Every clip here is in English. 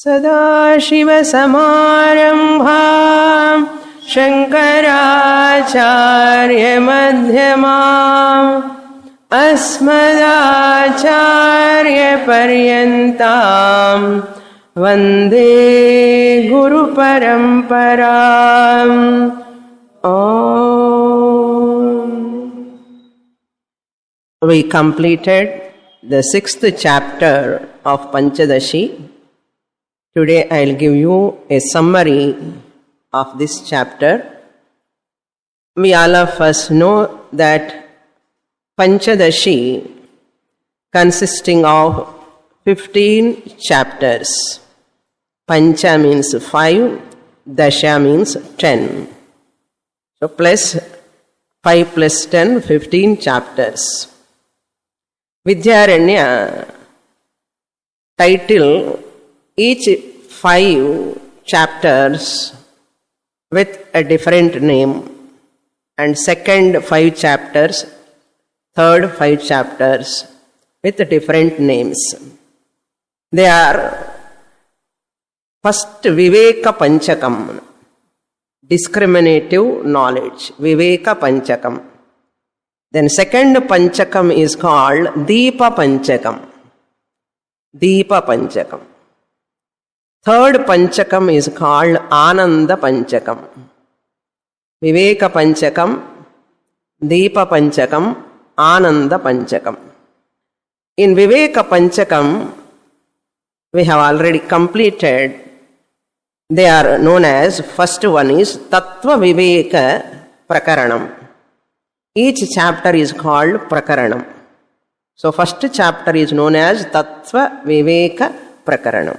सदाशिवसमारम्भां शङ्कराचार्यमध्यमाम् अस्मदाचार्यपर्यन्तां वन्दे गुरुपरम्पराम्. We completed the 6th chapter of Panchadashi. Today I will give you a summary of this chapter. We all of us know that Panchadashi consisting of 15 chapters. Pancha means 5, Dasha means 10. So plus 5 plus 10, 15 chapters. Vidyaranya title each 5 chapters with a different name, and second 5 chapters, third 5 chapters with different names. They are first Viveka Panchakam, discriminative knowledge, Viveka Panchakam. Then second Panchakam is called Deepa Panchakam, Deepa Panchakam. Third Panchakam is called Ananda Panchakam. Viveka Panchakam, Deepa Panchakam, Ananda Panchakam. In Viveka Panchakam, we have already completed. They are known as, first one is Tattva Viveka Prakaranam. Each chapter is called Prakaranam. So first chapter is known as Tattva Viveka Prakaranam.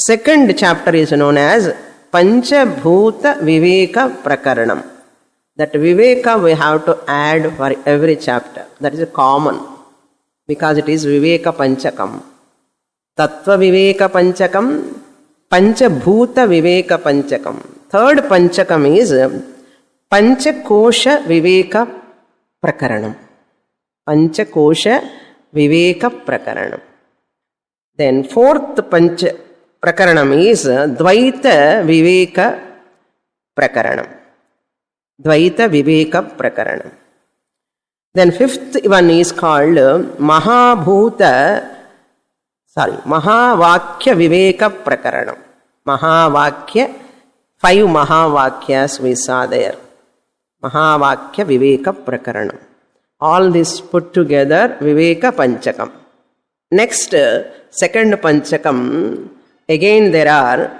Second chapter is known as Pancha Bhuta Viveka Prakaranam. That Viveka we have to add for every chapter. That is common because it is Viveka Panchakam. Tattva Viveka Panchakam, Pancha Bhuta Viveka Panchakam. Third Panchakam is Pancha Kosha Viveka Prakaranam. Pancha Kosha Viveka Prakaranam. Then fourth Pancha Prakaranam is Dvaita Viveka Prakaranam. Dvaita Viveka Prakaranam. Then fifth one is called Mahavakya Viveka Prakaranam. Mahavakya, 5 Mahavakyas we saw there. Mahavakya Viveka Prakaranam. All this put together, Viveka Panchakam. Next, second Panchakam, again there are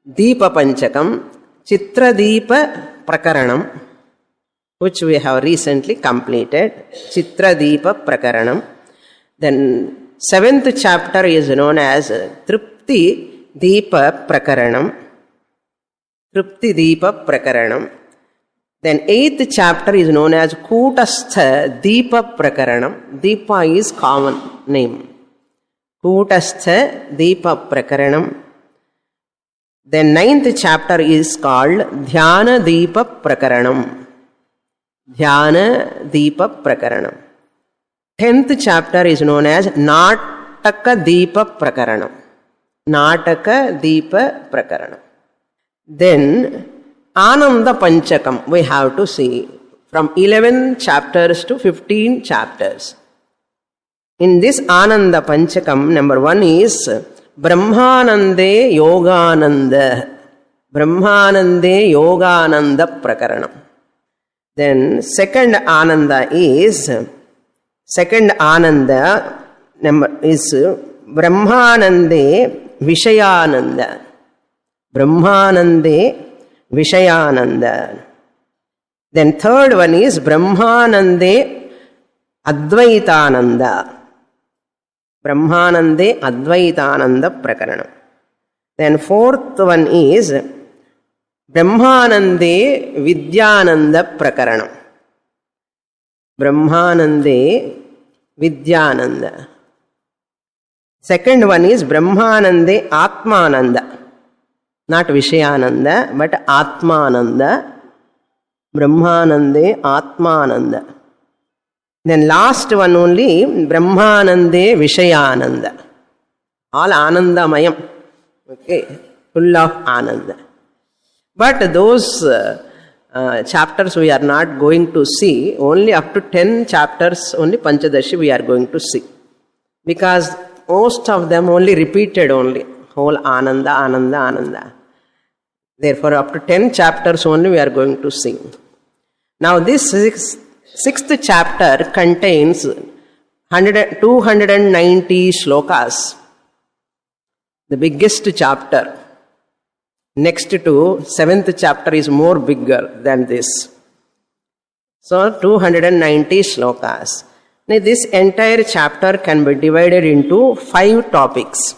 Deepa Panchakam, Chitra Deepa Prakaranam, which we have recently completed. Chitra Deepa Prakaranam. Then 7th chapter is known as Tripti Deepa Prakaranam. Tripti Deepa Prakaranam. Then 8th chapter is known as Kutastha Deepa Prakaranam. Deepa is common name. Kutastha Deepa Prakaranam. Then 9th chapter is called Dhyana Deepa Prakaranam. Dhyana Deepa Prakaranam. 10th chapter is known as Nataka Deepa Prakaranam. Nataka Deepa Prakaranam. Then Ananda Panchakam we have to see from 11 chapters to 15 chapters. In this Ananda Panchakam, number 1 is Brahmanande Yogananda. Brahmanande Yogananda Prakaranam. Then second Ananda is Brahmanande Vishayananda. Brahmanande Vishayananda. Then third one is Brahmanande Advaitananda. Brahmanande Advaitananda Prakaranam. Then fourth one is Brahmanande Vidyananda Prakaranam. Brahmanande Vidyananda. Second one is Brahmanande Atmananda. Not Vishayananda, but Atmananda. Brahmanande Atmananda. Then last one only, Brahmanande Vishayananda. All Anandamayam. Okay, full of Ananda. But those chapters we are not going to see, only up to 10 chapters, only Panchadashi we are going to see. Because most of them only repeated only, whole Ananda, Ananda, Ananda. Therefore, up to 10 chapters only we are going to see. Now this sixth chapter contains 290 shlokas. The biggest chapter. Next to 7th chapter is more bigger than this. So 290 shlokas. Now this entire chapter can be divided into 5 topics.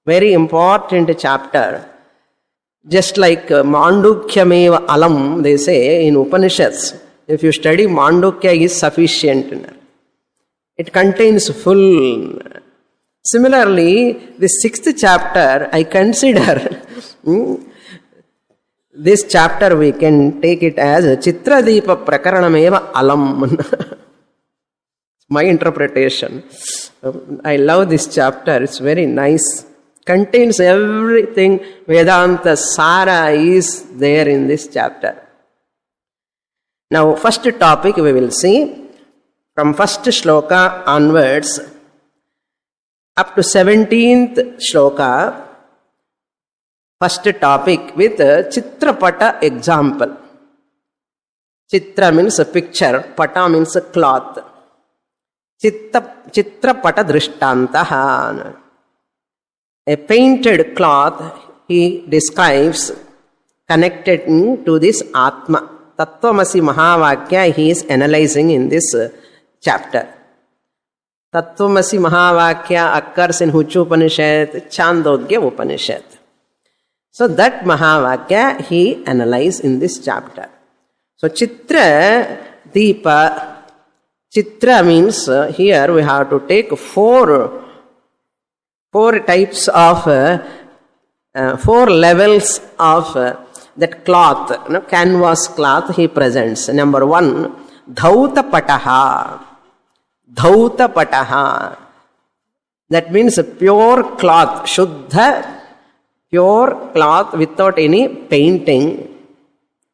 Very important chapter. Just like Mandukyameva Alam, they say in Upanishads, if you study Mandukya is sufficient. It contains full. Similarly, the 6th chapter, I consider this chapter we can take it as Chitradipa Prakaranameva Alam. My interpretation. I love this chapter. It's very nice. Contains everything. Vedanta Sara is there in this chapter. Now, first topic we will see. From first shloka onwards, up to 17th shloka, first topic with Chitrapata example. Chitra means a picture, Pata means a cloth. Chitrapata drishtantaha. A painted cloth he describes connected to this Atma. Tattvamasi Mahavakya he is analyzing in this chapter. Tattvamasi Mahavakya occurs in which Upanishad? Chandogya Upanishad. So that Mahavakya he analyzed in this chapter. So Chitra Deepa. Chitra means here we have to take four types of, 4 levels of that cloth, canvas cloth he presents. Number 1, Dhauta Pataha. Dhauta Pataha. That means a pure cloth, Shuddha, pure cloth without any painting,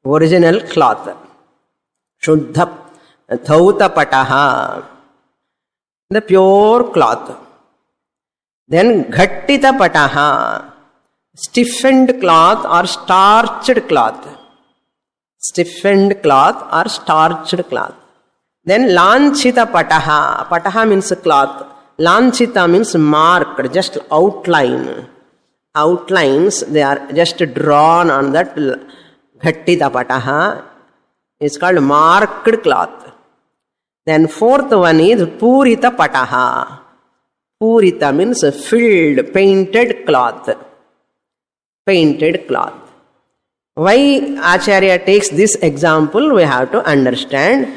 original cloth. Shuddha, Dhauta Pataha. The pure cloth. Then Ghattita Pataha. Stiffened cloth or starched cloth. Stiffened cloth or starched cloth. Then Lanchita Pataha. Pataha means cloth. Lanchita means marked, just outline. Outlines, they are just drawn on that Ghattita Pataha. It's called marked cloth. Then 4th one is Purita Pataha. Purita means filled, painted cloth. Painted cloth. Why Acharya takes this example, we have to understand.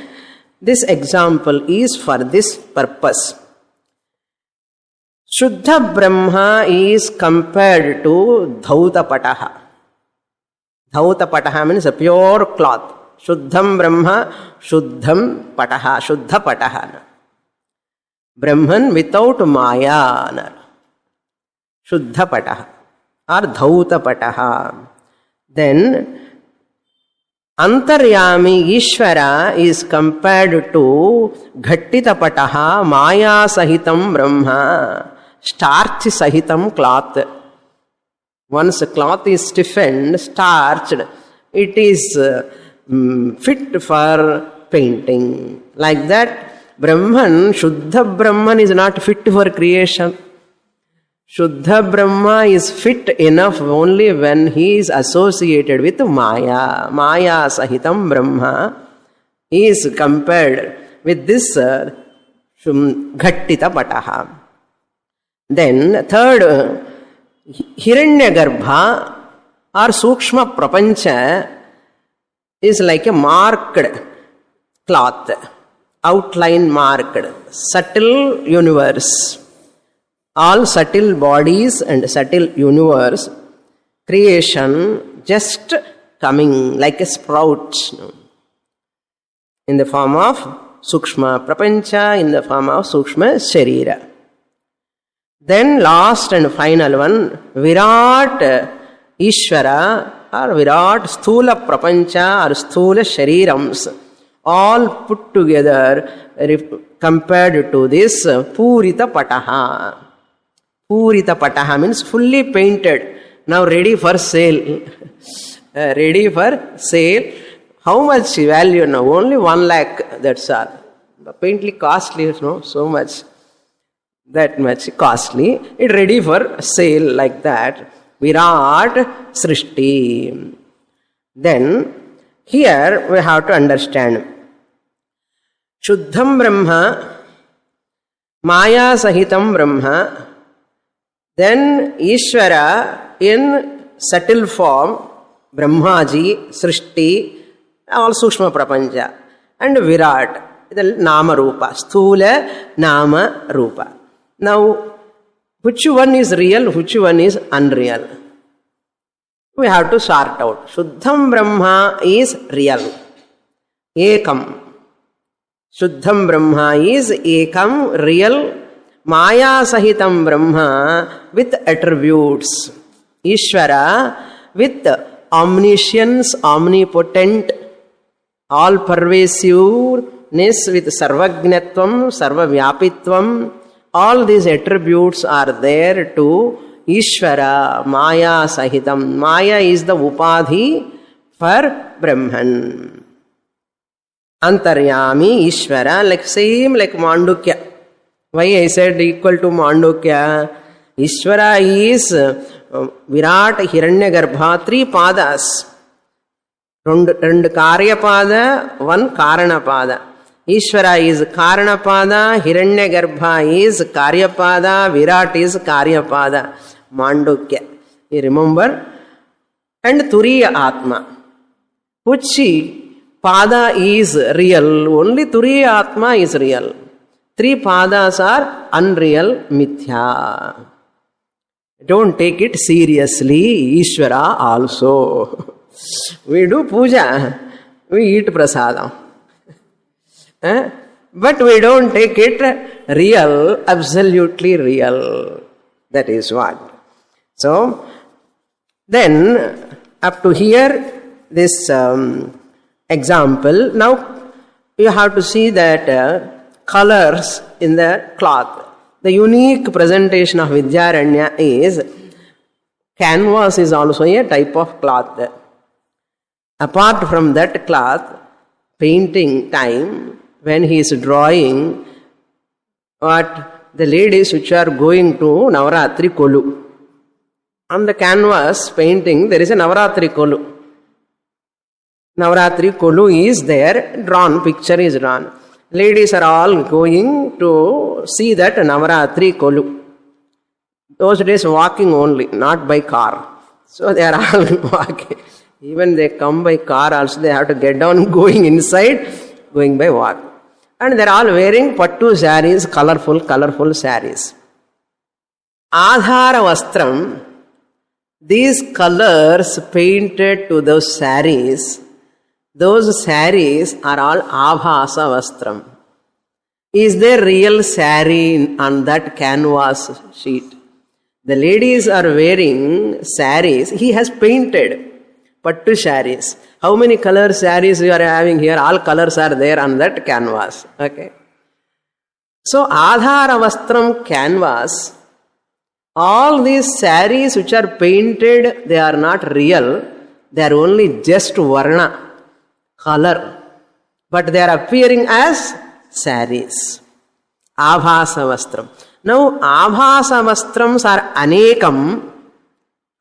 This example is for this purpose. Shuddha Brahma is compared to Dhauta Pataha. Dhauta Pataha means a pure cloth. Shuddham Brahma, Shuddham Pataha, Shuddha Pataha. Brahman without Maya. Shuddha Pataha or Dhauta Pataha. Then Antaryami Ishvara is compared to Ghattita Pataha, Maya Sahitam Brahma, starch Sahitam cloth. Once a cloth is stiffened, starched, it is fit for painting. Like that, Brahman, Shuddha Brahman is not fit for creation. Shuddha Brahma is fit enough only when he is associated with Maya. Maya Sahitam Brahma. He is compared with this Ghattita Pataha. Then 3rd, Hiranyagarbha or Sukshma Prapancha is like a marked cloth. Outline marked. Subtle universe. All subtle bodies and subtle universe, creation just coming like a sprout in the form of Sukshma Prapancha, in the form of Sukshma Sharira. Then last and final one, Virat Ishvara or Virat Sthula Prapancha or Sthula Sharirams, all put together compared to this Purita Pataha. Purita Pataha means fully painted, now ready for sale. Ready for sale. How much value now? Only 1 lakh, that's all. Paintly costly, no? So much. That much costly. It ready for sale like that. Virat Srishti. Then, here we have to understand. Shuddham Brahma, Maya Sahitam Brahma, then Ishvara in subtle form, Brahmaji, Srishti, all Sukshma Prapancha, and Virat, the Nama Rupa, Sthula Nama Rupa. Now, which one is real, which one is unreal? We have to sort out. Shuddham Brahma is real. Ekam. Shuddham Brahma is Ekam, real. Maya Sahitam Brahma with attributes. Ishvara with omniscience, omnipotent, all pervasiveness with Sarvagnatvam, Sarvavyapitvam. All these attributes are there to Ishvara, Maya Sahitam. Maya is the Upadhi for Brahman. Antaryami, Ishvara, like same like Mandukya. Why I said equal to Mandukya? Ishvara is Virat, Hiranyagarbha, 3 padas. Rendu Karya pada, 1 Karana pada. Ishvara is Karana pada, Hiranyagarbha is Karya pada, Virat is Karya pada. Mandukya. You remember? And Turiya Atma. Which pada is real? Only Turiya Atma is real. 3 padas are unreal, mithya. Don't take it seriously. Ishvara also. We do puja, we eat prasadam. But we don't take it real, absolutely real. That is what. So, then up to here, this example. Now, you have to see that colors in the cloth. The unique presentation of Vidyaranya is canvas is also a type of cloth. Apart from that cloth, painting time, when he is drawing, what the ladies which are going to Navaratri Kolu. On the canvas painting, there is a Navaratri Kolu. Navaratri Kolu is there, drawn, picture is drawn. Ladies are all going to see that Navaratri Kolu. Those days walking only, not by car. So they are all walking. Even they come by car also, they have to get down going inside, going by walk. And they are all wearing pattu saris, colorful saris. Adhara Vastram, these colors painted to those saris are all Abhasa Vastram. Is there real sari on that canvas sheet? The ladies are wearing saris. He has painted pattu saris. How many color saris you are having here? All colors are there on that canvas. Okay. So, Adhara Vastram canvas, all these saris which are painted, they are not real. They are only just varna, color. But they are appearing as saris. Abhasa Vastram. Now, Abhasa Vastrams are anekam.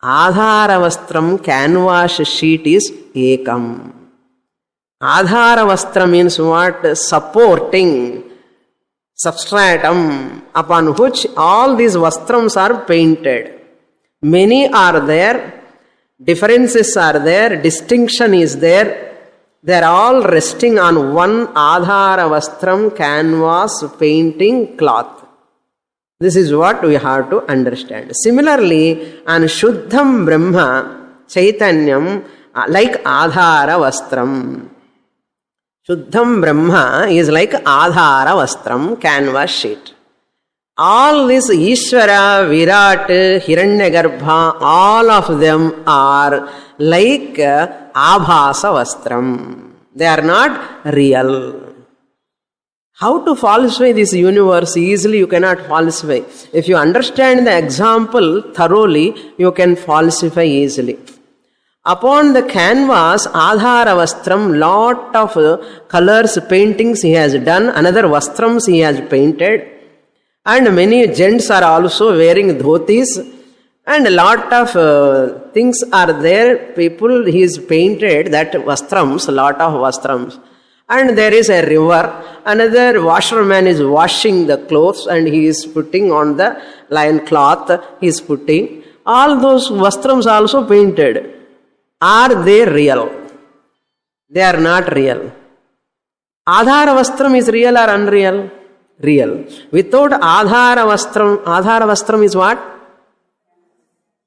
Adhara Vastram canvas sheet is ekam. Adhara Vastram means what? Supporting, substratum, upon which all these Vastrams are painted. Many are there, differences are there, distinction is there. They are all resting on one Adhara Vastram canvas painting cloth. This is what we have to understand. Similarly, on Shuddham Brahma, Chaitanyam, like Adhara Vastram. Shuddham Brahma is like Adhara Vastram, canvas sheet. All this Ishvara, Virat, Hiranyagarbha, all of them are like Abhasa Vastram. They are not real. How to falsify this universe? Easily you cannot falsify. If you understand the example thoroughly, you can falsify easily. Upon the canvas, Adhara Vastram, lot of colors, paintings he has done, another Vastrams he has painted. And many gents are also wearing dhotis, and a lot of things are there. People, he is painted that vastrams, a lot of vastrams. And there is a river. Another washerman is washing the clothes and he is putting on the lion cloth. He is putting. All those vastrams also painted. Are they real? They are not real. Adhara vastram is real or unreal? Real. Without Adhara vastram is what?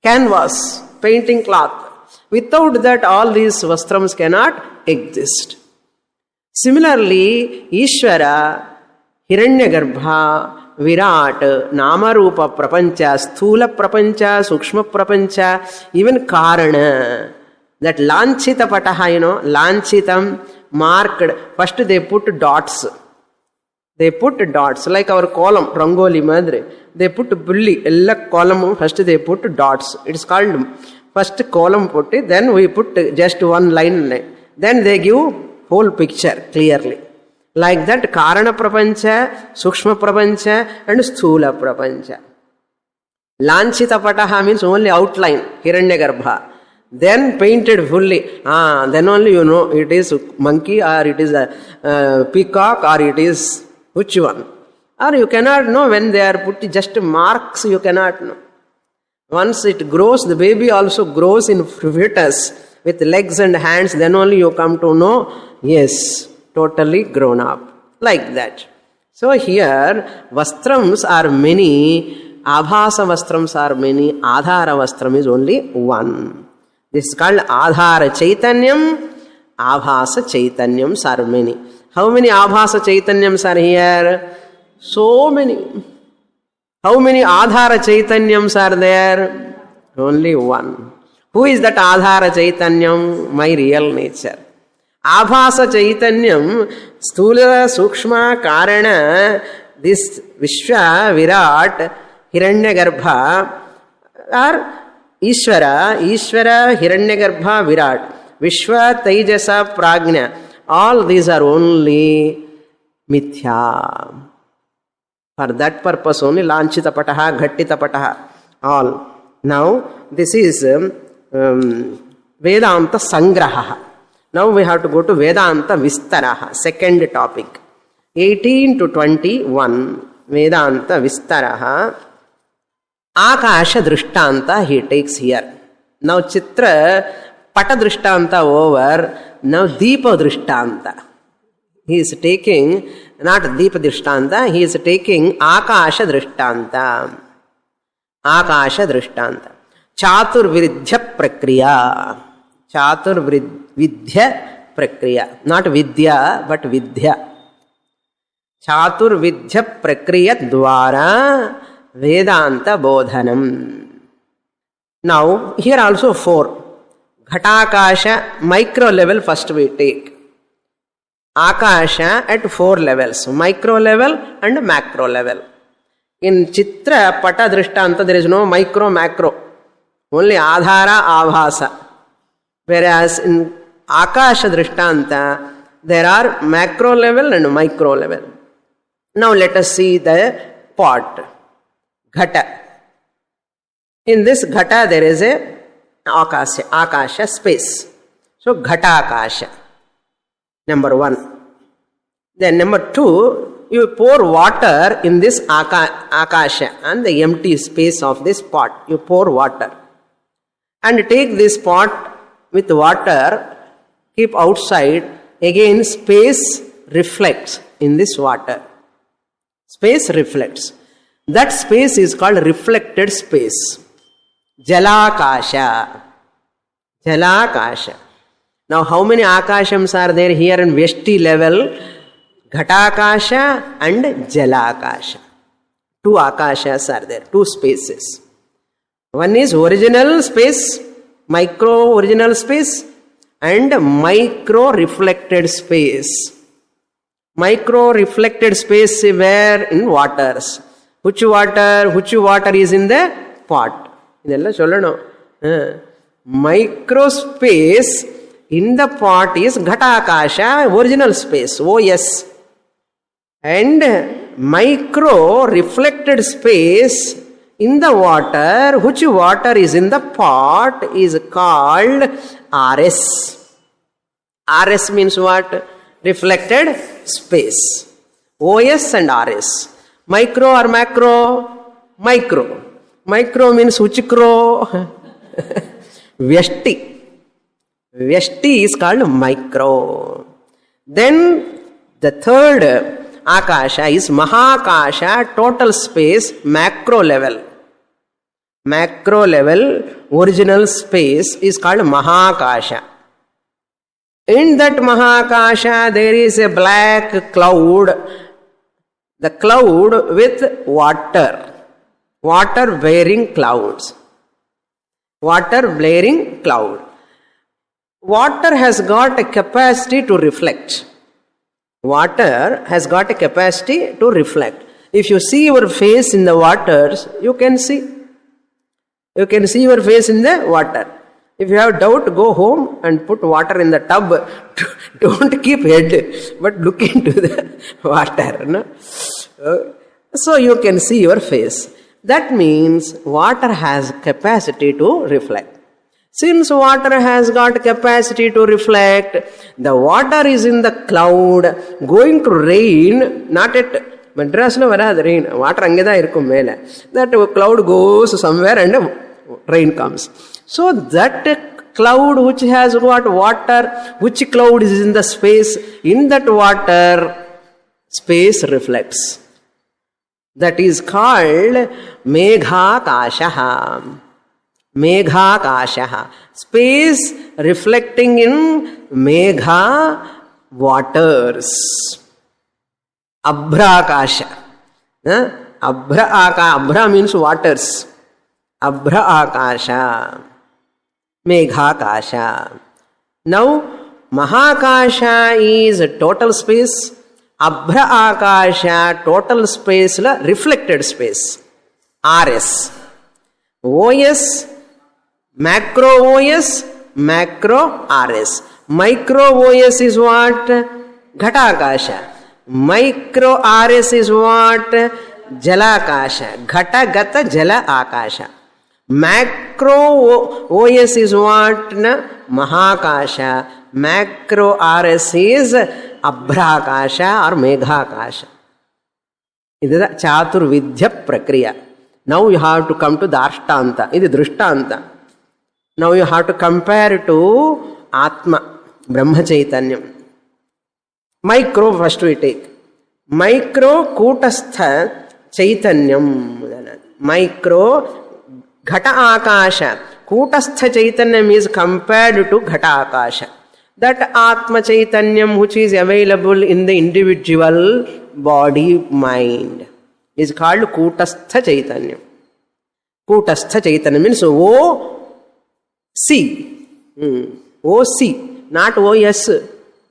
Canvas, painting cloth. Without that, all these vastrams cannot exist. Similarly, Ishvara, Hiranyagarbha, Virat, Namarupa Prapancha, Sthula Prapancha, Sukshma Prapancha, even Karana, that Lanchita Pataha, Lanchitam, marked, first they put dots. They put dots, like our column, Rangoli Madre. They put bulli, ella column, first they put dots. It's called, first column put it, then we put just one line. Then they give whole picture clearly. Like that, Karana Prapancha, Sukshma Prapancha, and Sthula Prapancha. Lanchita Pataha means only outline, Hiranyagarbha. Then painted fully. Then only you know it is monkey or it is a peacock or it is which one? Or you cannot know when they are put just marks, you cannot know. Once it grows, the baby also grows in fetus with legs and hands, then only you come to know, yes, totally grown up. Like that. So here, vastrams are many, abhasa vastrams are many, adhara vastram is only one. This is called adhara chaitanyam, abhasa chaitanyams are many. How many abhasa chaitanyams are here? So many. How many adhara chaitanyams are there? Only one. Who is that adhara chaitanyam? My real nature. Abhasa chaitanyam, sthula, sukshma, karana, this Vishwa, Virat, Hiranyagarbha are Ishvara, Hiranyagarbha, Virat, Vishwa, Taijasa, Prajna. All these are only mithya. For that purpose only Lanchita Pataha, Ghattita Pataha, all. Now, this is Vedanta Sangraha. Now we have to go to Vedanta Vistaraha, second topic. 18 to 21, Vedanta Vistaraha. Akasha Drishtanta he takes here. Now Chitra Pata Drishtanta over. Now Deepa Drishtanta. He is taking, not Deepa Drishtanta, he is taking Akasha Drishtanta. Akasha Drishtanta. Chatur Vidya Prakriya. Chatur Vidya Prakriya. Not Vidya, but Vidya. Chatur Vidya Prakriya Dwara Vedanta Bodhanam. Now, here also 4. Ghatakasha, micro level first we take. Akasha at 4 levels. Micro level and macro level. In Chitra Pata Drishtanta there is no micro macro. Only Adhara Abhasa. Whereas in Akasha Drishtanta there are macro level and micro level. Now let us see the pot. Ghata. In this Ghata there is a Akasha space. So Ghatakasha. Number 1. Then number 2, you pour water in this Akasha and the empty space of this pot. You pour water. And take this pot with water, keep outside. Again space reflects in this water. Space reflects. That space is called reflected space. Jalakasha. Jalakasha. Now how many Akashams are there here in Vyashti level? Ghatakasha and Jalakasha. Two akashas are there, two spaces. One is original space, micro original space, and micro reflected space. Micro reflected space where in waters. Which water is in the pot? Micro space in the pot is Ghatakasha, original space, OS. And micro reflected space in the water, which water is in the pot, is called RS. RS means what? Reflected space. OS and RS. Micro or macro? Micro. Micro means uchikro? Vyashti. Vyashti is called micro. Then the third Akasha is Mahakasha, total space, macro level. Macro level, original space is called Mahakasha. In that Mahakasha, there is a black cloud. The cloud with water. Water bearing clouds. Water bearing cloud. Water has got a capacity to reflect. Water has got a capacity to reflect. If you see your face in the waters, you can see. You can see your face in the water. If you have doubt, go home and put water in the tub. Don't keep head, but look into the water. No? So you can see your face. That means water has capacity to reflect. Since water has got capacity to reflect, the water is in the cloud, going to rain, not at Madras, no rain, water angeda irkum mele. That cloud goes somewhere and rain comes. So that cloud which has got water, which cloud is in the space, in that water, space reflects. That is called Meghakasha. Meghakasha. Space reflecting in Megha waters. Abhrakasha. Abhra means waters. Abhrakasha. Meghakasha. Now, Mahakasha is total space. Abhrakasha, total space, reflected space. RS. OS, macro OS, macro RS. Micro OS is what? Ghatakasha. Micro RS is what? Jalakasha. Ghata Gata Jala Akasha. Macro OS is what? Mahakasha. Macro RS is Abhrakasha or Meghakasha. This is the Chaturvidya Prakriya. Now you have to come to the Ashtanta. This is Drishtanta. Now you have to compare to Atma, Brahma Chaitanyam. Micro first we take. Micro Kutastha Chaitanyam. Micro Ghata Akasha. Kutastha Chaitanyam is compared to Ghata Akasha. That Atma Chaitanyam which is available in the individual body, mind, is called Kutastha Chaitanya. Kutastha Chaitanya means O-C. O-C, not O-S.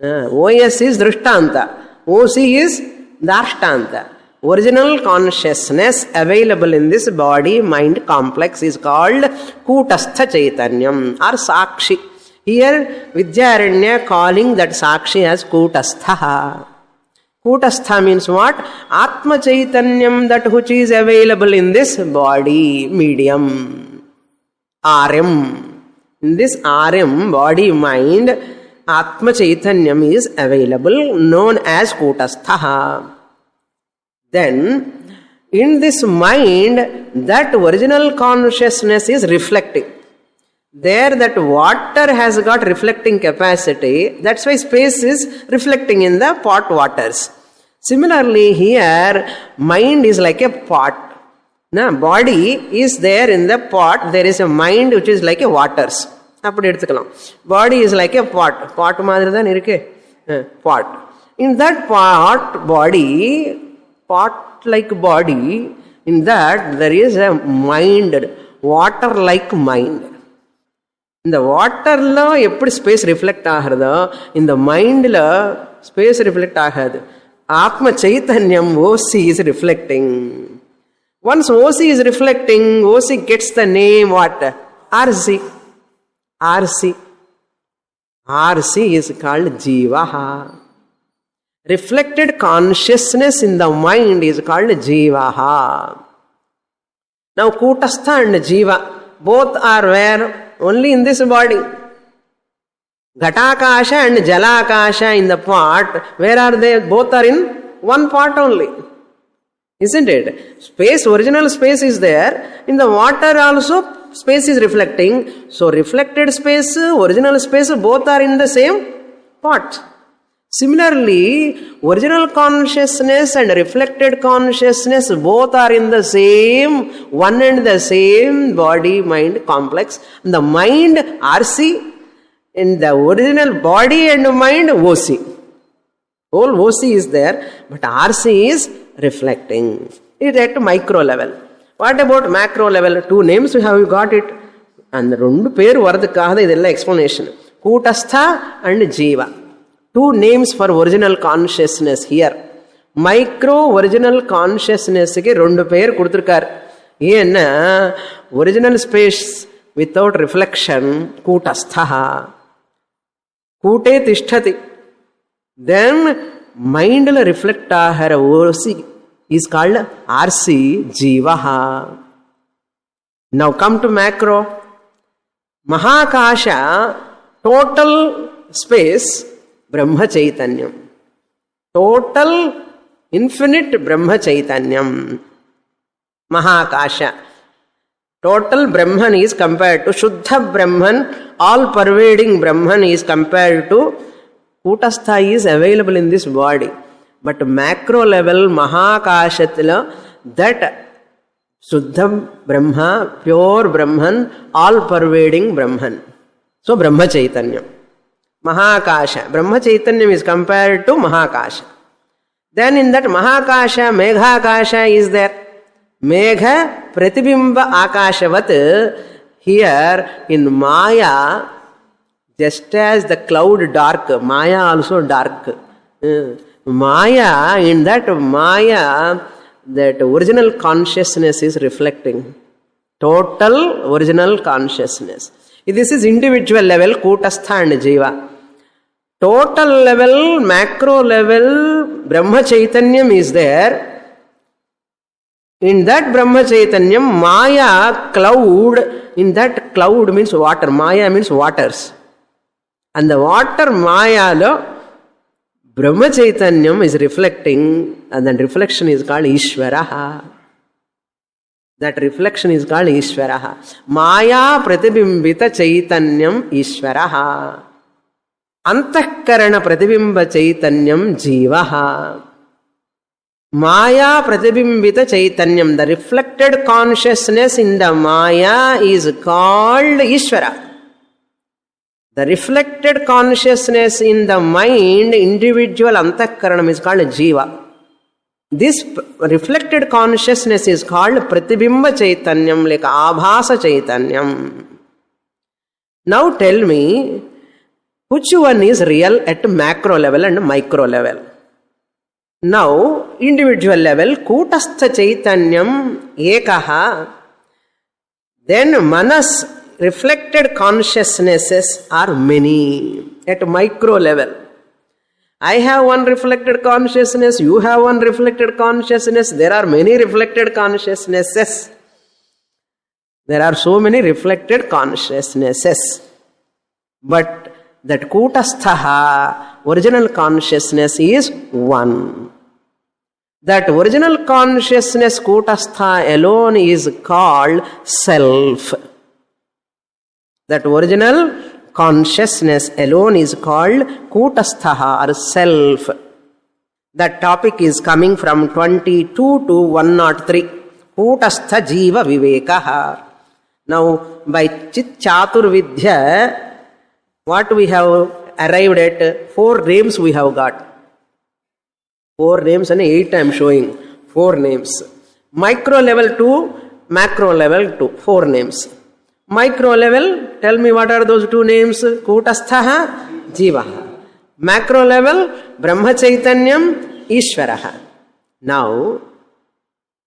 O-S is Drishtanta. O-C is Dashtanta. Original consciousness available in this body, mind complex is called Kutastha Chaitanyam or Sakshi. Here, Vidyaranya calling that Sakshi as Kutastha. Kutastha means what? Atma Chaitanyam, that which is available in this body, medium. RM. In this RM, body, mind, Atma Chaitanyam is available, known as Kutastha. Then, in this mind, that original consciousness is reflecting. There that water has got reflecting capacity, that's why space is reflecting in the pot waters. Similarly here, mind is like a pot. Now, body is there in the pot, there is a mind which is like a waters. Body is like a pot. Pot madri dhaan irukke. Pot. In that pot body, pot like body, In that there is a mind, water-like mind. இந்த வாட்டர்ல எப்படி space reflect ஆகிறதோ இந்த மைண்ட்ல space reflect ஆகாது. ஆத்ம சைத்தன்யம் ஓசி is reflecting. Once OC is reflecting, OC gets the name what? RC. RC is called Jivaha. Reflected consciousness in the mind is called Jivaha. Now Kutastha and Jiva, both are where? Only in this body. Ghatakasha and Jalakasha in the pot, where are they? Both are in one pot only. Isn't it? Space, original space is there. In the water also space is reflecting. So reflected space, original space, both are in the same pot. Similarly, original consciousness and reflected consciousness both are in the same, one and the same body-mind complex. The mind, RC, in the original body and mind, OC. Whole OC is there, but RC is reflecting. It at micro level. What about macro level? Two names we have got it. And rendu per varadukkaga idella explanation. Kutastha and Jiva. Two names for original consciousness here. Micro original consciousness ke rendu per kuduthirukar. Yenna original space without reflection Kutastha. Kute tishtati. Then mind la reflect ahara OC is called RC Jivaha. Now come to macro. Mahakasha, total space, Brahma Chaitanyam. Total infinite Brahma Chaitanyam. Mahakasha. Total Brahman is compared to Shuddha Brahman, all pervading Brahman is compared to Kutastha is available in this body. But macro level, Mahakashatila, that Shuddha Brahma, pure Brahman, all pervading Brahman. So Brahma Chaitanya. Mahakasha. Brahma Chaitanya is compared to Mahakasha. Then in that Mahakasha, Meghakasha is there. Megha Pratibimba Akashavat. Here in Maya, just as the cloud dark, Maya also dark. Maya, in that Maya, that original consciousness is reflecting. Total original consciousness. This is individual level, Kutastha and Jiva. Total level, macro level, Brahma Chaitanyam is there. In that Brahma Chaitanyam, Maya, cloud, in that cloud means water. Maya means waters. And the water Maya, Brahma Chaitanyam is reflecting, and that reflection is called Ishvaraha. That reflection is called Ishvaraha. Maya Pratibimbita Chaitanyam Ishvaraha. Antahkarana Pratibimba Chaitanyam Jivaha. Maya Pratibimbita Chaitanyam, the reflected consciousness in the Maya is called Ishvara. The reflected consciousness in the mind, individual antahkaranam, is called Jiva. This reflected consciousness is called Pratibimba Chaitanyam, like Abhasa Chaitanyam. Now tell me, which one is real at macro level and micro level? Now, individual level, Kutastha Chaitanyam Ekaha, then Manas, reflected consciousnesses are many at micro level. I have one reflected consciousness, you have one reflected consciousness, there are many reflected consciousnesses. There are so many reflected consciousnesses. But that Kutastha, original consciousness, is one. That original consciousness, Kutastha alone, is called self. That original consciousness alone is called Kutastha or self. That topic is coming from 22 to 103. Kutastha Jiva Vivekaha. Now, by Chit Chatur Vidya, what we have arrived at, 4 names we have got. 4 names and 8 I am showing. 4 names. Micro level 2, macro level 2, 4 names. Micro level, tell me what are those 2 names? Kutasthaha, Jivaha. Macro level, Brahma Chaitanyam, Ishvaraha. Now,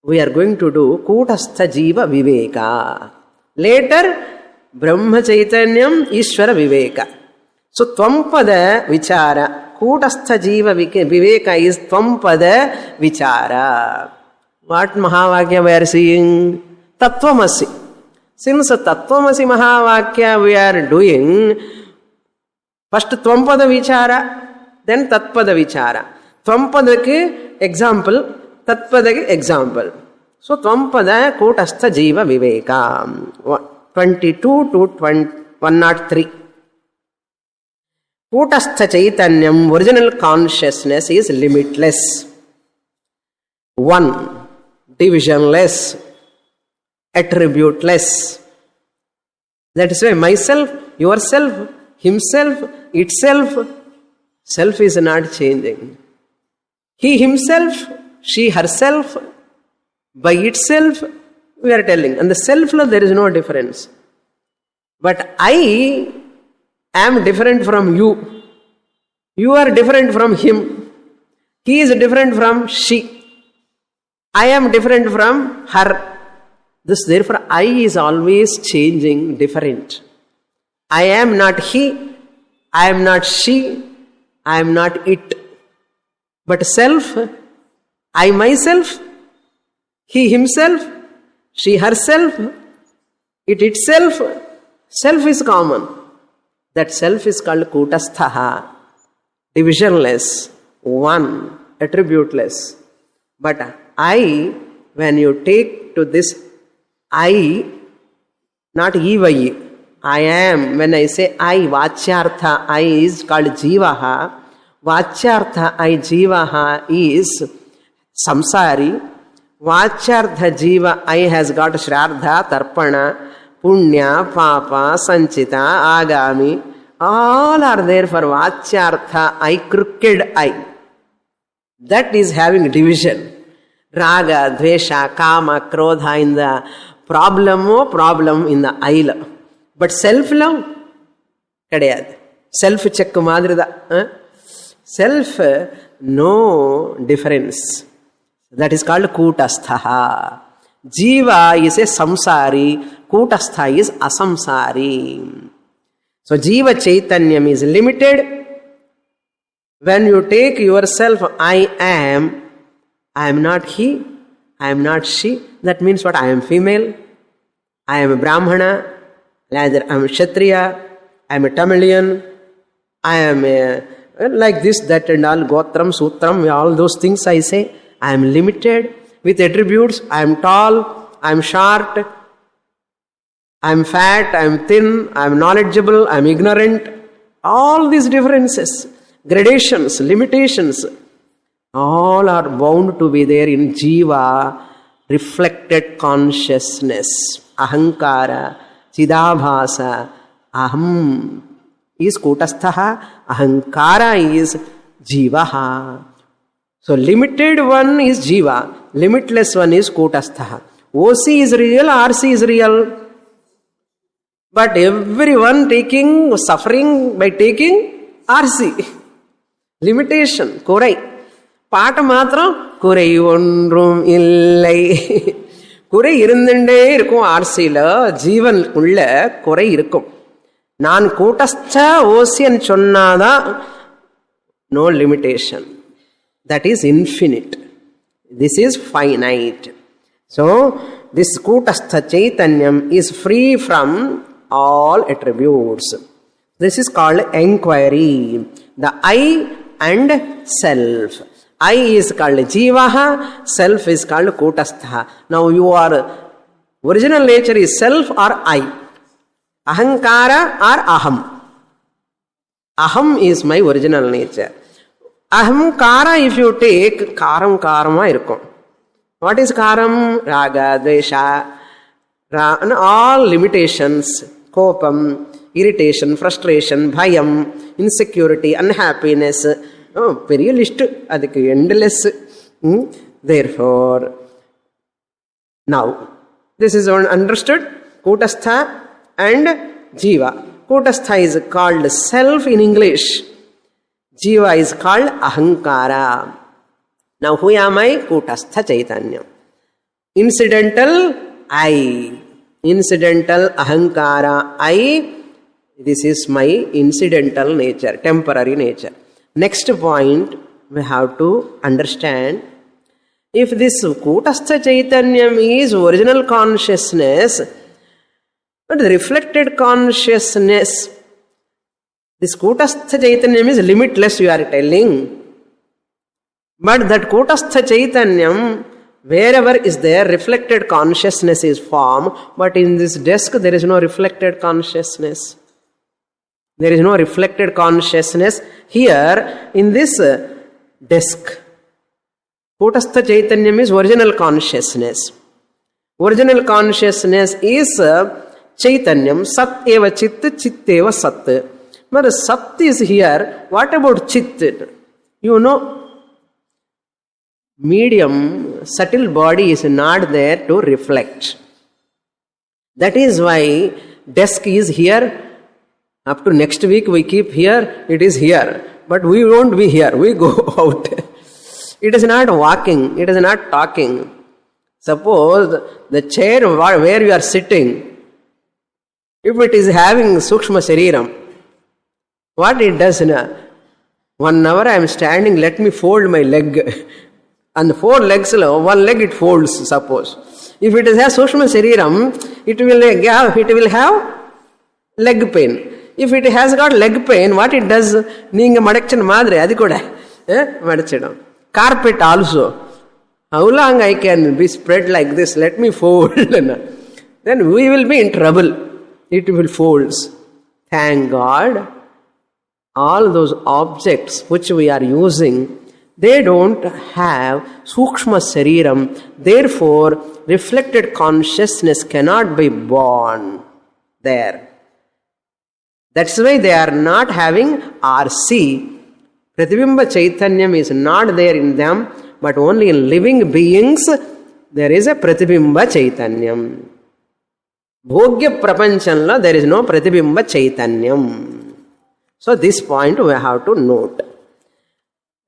we are going to do Kutastha Jiva Viveka. Later, Brahma Chaitanyam, Ishvara Viveka. So, Tvampada Vichara. Kutastha Jiva Viveka is Tvampada Vichara. What Mahavakya we are seeing? Tattvamasi. Since Tattvamasi Mahavakya we are doing, first Tvampada Vichara, then Tatpada Vichara. Tvampada example, Tatpada example. So Tvampada Kutastha Jiva Viveka. 22 to 103. Kutastha Chaitanyam, original consciousness is limitless. 1. Divisionless. Attributeless. That is why myself, yourself, himself, itself, self is not changing. He himself, she herself, by itself, we are telling. And the self, there is no difference. But I am different from you. You are different from him. He is different from she. I am different from her. This, therefore, I is always changing, different. I am not he, I am not she, I am not it. But self, I myself, he himself, she herself, it itself, self is common. That self is called Kutasthaha, divisionless, one, attributeless. But I, when you take to this I, not Eva, I am. When I say I, Vachyartha, I is called Jivaha. Vachyartha, I, Jivaha is Samsari. Vachyartha, Jiva, I has got Shraddha, Tarpana, Punya, Papa, Sanchita, Agami. All are there for Vachyartha, I, crooked I. That is having division. Raga, Dvesha, Kama, Krodha in the problem in the I. But self-love, kadayad. Self-check madrida. Self, no difference. That is called Kutasthaha. Jiva is a samsari. Kutastha is asamsari. So Jiva Chaitanyam is limited. When you take yourself, I am not he, I am not she. That means what? I am female, I am a Brahmana, either I am a Kshatriya, I am a Tamilian, I am a, like this, that and all, Gotram, Sutram, all those things I say. I am limited with attributes. I am tall, I am short, I am fat, I am thin, I am knowledgeable, I am ignorant. All these differences, gradations, limitations, all are bound to be there in Jiva, reflected consciousness. Ahankara, Chidabhasa, Aham is Kutasthaha, Ahankara is Jivaha. So limited one is Jiva, limitless one is Kutasthaha. OC is real, RC is real. But everyone suffering by taking RC. Limitation, Kurai. பாட்ட மாத்திரம் குறை ஒன்றும் இல்லை. குறை இருந்துட்டே இருக்கும். ஆர்சியில் ஜீவன் உள்ள குறை இருக்கும். நான் கூட்டஸ்த ஓசியன் சொன்னாதான் no limitation. That is infinite. This is finite. So this கூட்டஸ்த சைத்தன்யம் is free from all attributes. This is called enquiry. The I and self. I is called Jivaha, self is called Kutastha. Now your original nature is self or I. Ahankara or Aham. Aham is my original nature. Ahamkara if you take, Karam Karama irukkum. What is Karam? Raga, Dvesha, all limitations. Kopam, irritation, frustration, bhayam, insecurity, unhappiness. Oh, very list. Adhikku endless. Therefore, Now, this is understood. Kutastha and Jiva. Kutastha is called self in English. Jiva is called Ahankara. Now, who am I? Kutastha Chaitanya. Incidental, I. Incidental, Ahankara, I. This is my incidental nature, temporary nature. Next point, we have to understand, if this Kutastha Chaitanyam is original consciousness, but the reflected consciousness, this Kutastha Chaitanyam is limitless, you are telling. But that Kutastha Chaitanyam, wherever is there, reflected consciousness is formed, but in this desk there is no reflected consciousness. There is no reflected consciousness here in this desk. Kutastha Chaitanyam is original consciousness. Original consciousness is Chaitanyam, Sat eva Chit, Chit eva Sat. But Sat is here. What about Chit? You know, medium, subtle body is not there to reflect. That is why desk is here. Up to next week we keep here, it is here. But we won't be here, we go out. It is not walking, it is not talking. Suppose the chair where you are sitting, if it is having Sukshma Shariram, what it does now? 1 hour I am standing, let me fold my leg. And 4 legs, 1 leg it folds, suppose. If it has Sukshma Shariram, it will have leg pain. If it has got leg pain, what it does? Neenga madakchan madre, adi kuda. Madachidam. Carpet also. How long I can be spread like this? Let me fold. Then we will be in trouble. It will fold. Thank God, all those objects which we are using, they don't have Sukshma Shariram. Therefore, reflected consciousness cannot be born there. That's why they are not having RC. Pratibimba Chaitanyam is not there in them, but only in living beings there is a Pratibimba Chaitanyam. Bhogya Prapanchanla there is no Pratibimba Chaitanyam. So this point we have to note.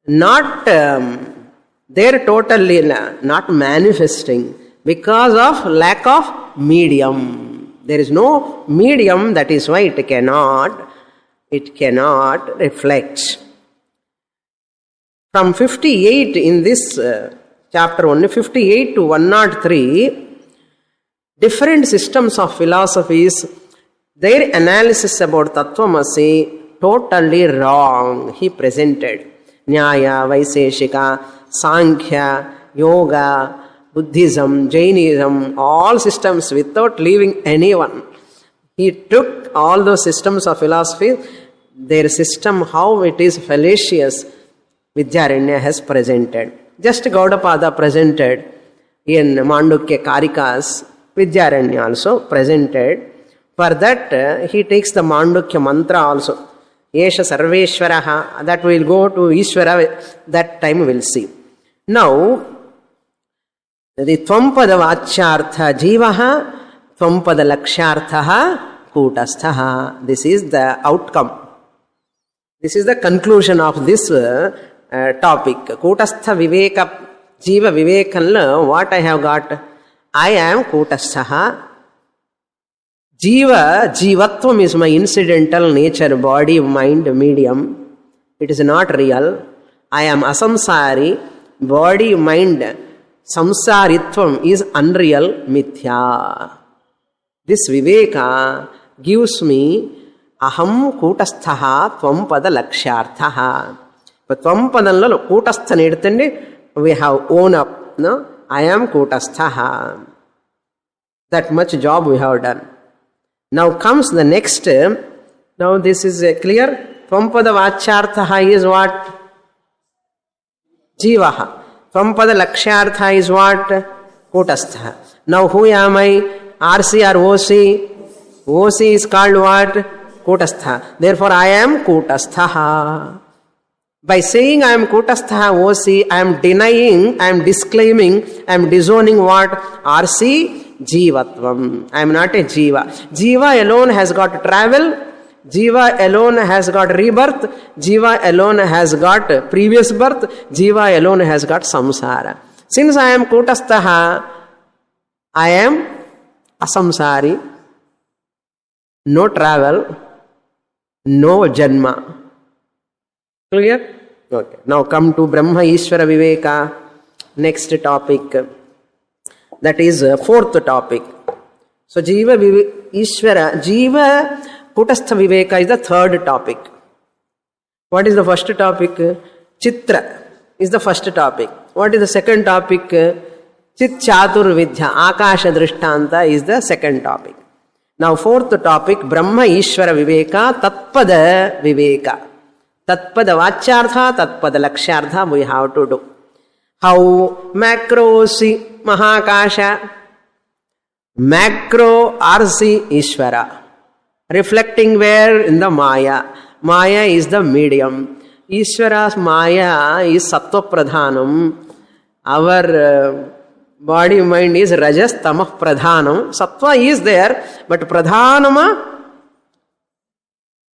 Not there totally, not manifesting because of lack of medium. There is no medium, that is why it cannot reflect. From 58 in this chapter only, 58 to 103, different systems of philosophies, their analysis about Tattvamasi totally wrong, he presented. Nyaya, Vaiseshika, Sankhya, Yoga, Buddhism, Jainism, all systems without leaving anyone. He took all those systems of philosophy, their system, how it is fallacious, Vidyaranya has presented. Just Gaudapada presented in Mandukya Karikas, Vidyaranya also presented. For that, he takes the Mandukya mantra also. Yesha Sarveshwaraha, that will go to Ishvara, that time we will see. Now, the Tvampada Vachyartha Jivaha, Tvampada Lakshyartha Kutasthaha. This is the outcome. This is the conclusion of this topic. Kutastha Viveka, Jiva Vivekanla, what I have got? I am Kutasthaha. Jiva, Jivatvam is my incidental nature, body, mind, medium. It is not real. I am Asamsari, body, mind, Samsaritvam is unreal, mithya. This Viveka gives me Aham Kutasthaha Tvampada Lakshyarthaha. But Tvampadanla Kutasthan edutandi, we have own up. No? I am Kutasthaha. That much job we have done. Now comes the next. Now this is clear. Tvampada Vachyarthaha is what? Jivaha. Tvampada Lakshyartha is what? Kutastha. Now who am I? RC or OC? OC is called what? Kutastha. Therefore I am Kutastha. By saying I am Kutastha OC, I am denying, I am disclaiming, I am disowning what? RC Jivatvam. I am not a Jiva. Jiva alone has got travel. Jiva alone has got rebirth. Jiva alone has got previous birth. Jiva alone has got samsara. Since I am Kutastha, I am asamsari. No travel. No janma. Clear? Okay. Now come to Brahma Ishvara Viveka. Next topic. That is fourth topic. So Jiva Ishvara, Jiva Kutastha Viveka is the third topic. What is the first topic? Chitra is the first topic. What is the second topic? Chit Chatur Vidya, Akasha Drishtanta is the second topic. Now fourth topic, Brahma Ishvara Viveka, Tatpada Viveka. Tatpada Vachyartha, Tatpada Lakshyartha we have to do. How macro si Mahakasha, macro RC Ishvara. Reflecting where? In the Maya. Maya is the medium. Ishvara's Maya is Sattva Pradhanam. Our body mind is Rajas Tamah Pradhanam. Sattva is there, but Pradhanama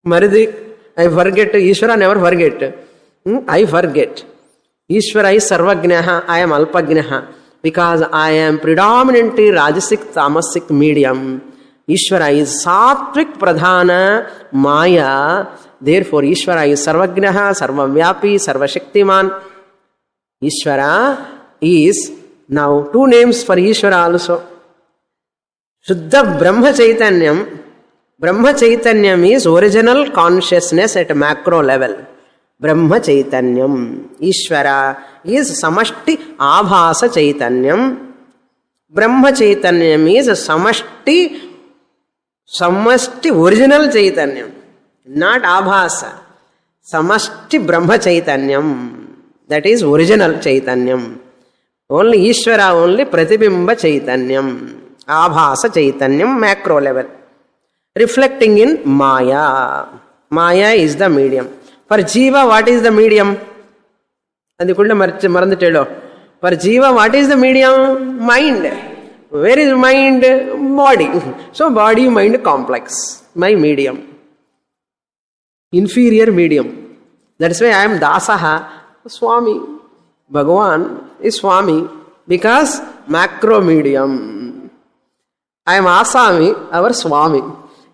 Maridik. I forget. Ishvara never forget. I forget. Ishvara is Sarvagnaha. I am Alpagnaha. Because I am predominantly Rajasic Tamasic medium. Ishvara is Sattvic Pradhana Maya. Therefore, Ishvara is Sarvagnaha, Sarvavyapi, Sarvashaktiman. Ishvara is now two names for Ishvara also. Shuddha Brahma Chaitanyam. Brahma Chaitanyam is original consciousness at macro level. Brahma Chaitanyam. Ishvara is Samashti Abhasa Chaitanyam. Brahma Chaitanyam is Samashti original Chaitanyam. Not Abhasa. Samashti Brahma Chaitanyam. That is original Chaitanyam. Only Ishvara, only Pratibimba Chaitanyam. Abhasa Chaitanyam, macro level. Reflecting in Maya. Maya is the medium. For Jiva, what is the medium? For Jiva, what is the medium? Mind. Where is mind? Body. So body mind complex. My medium. Inferior medium. That's why I am Dasaha, Swami. Bhagavan is Swami because macro medium. I am Asami, our Swami.